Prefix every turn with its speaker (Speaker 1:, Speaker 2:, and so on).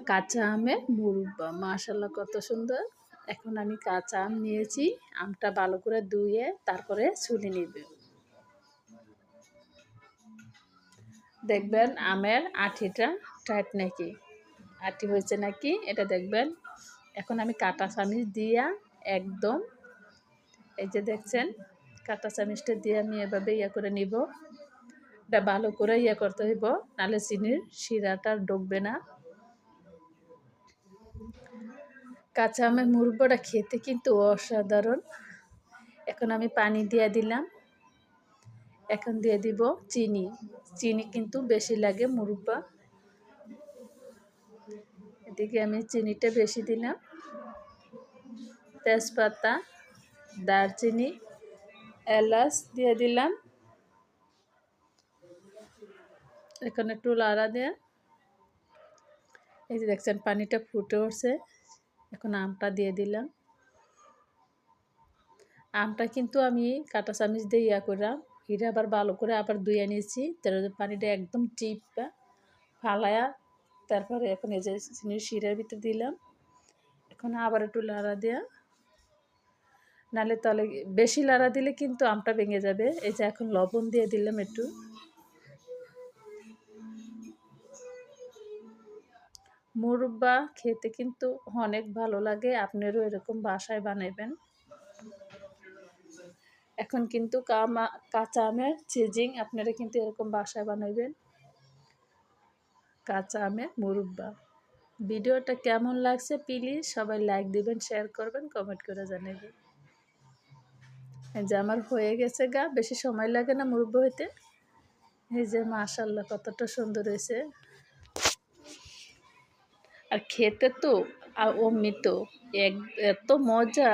Speaker 1: কাঁচা আমের মুরব্বা, মাশাআল্লাহ কত সুন্দর। এখন আমি কাঁচা আম নিয়েছি, আমটা ভালো করে ধুয়ে তারপরে ছুলে নিব। দেখবেন আমের আঠিটা টাইট নাকি, আঠি হয়েছে নাকি এটা দেখবেন। এখন আমি কাঁটা চামিচ দিয়া একদম, এই যে দেখছেন কাঁটা চামিচটা দিয়ে আমি এভাবে করে নিব। এটা ভালো করে করতে হইব, নাহলে চিনির শিরাটা ঢুকবে না। কাঁচা আমের মুরব্বাটা খেতে কিন্তু অসাধারণ। এখন আমি পানি দিয়ে দিলাম, এখন দিয়ে দিব চিনি। চিনি কিন্তু বেশি লাগে মুরব্বা, এদিকে আমি চিনিটা বেশি দিলাম। তেজপাতা, দারচিনি, এলাচ দিয়ে দিলাম। এখন একটু লাড়া দেয়া, এই যে দেখছেন পানিটা ফুটে উঠছে। এখন আমটা দিয়ে দিলাম। আমটা কিন্তু আমি কাঁটা চামিচ দিয়ে করলাম, এটা আবার ভালো করে আবার ধুয়ে নিয়েছি। তার পানিটা একদম চিপা ফালায়া তারপরে এখন এই যে চিনির শিরার ভিতরে দিলাম। এখন আবার একটু লাড়া দেয়া, নাহলে তলে বেশি লাড়া দিলে কিন্তু আমটা ভেঙে যাবে। এই যে এখন লবণ দিয়ে দিলাম একটু। মুরব্বা খেতে কিন্তু অনেক ভালো লাগে, আপনারও এরকম বাসায় বানাবেন। এখন কিন্তু কাঁচা আমের চিজিং আপনারা কিন্তু এরকম বাসায় বানাবেন, কাঁচা আমের মুরব্বা। ভিডিওটা কেমন লাগছে প্লিজ সবাই লাইক দিবেন, শেয়ার করবেন, কমেন্ট করে জানাবেন। এই যে আমার হয়ে গেছে গা, বেশি সময় লাগে না মুরব্বা হইতে। এই যে মাশাআল্লাহ কতটা সুন্দর হয়েছে। আর খেতে তো অমৃত, এত মজা।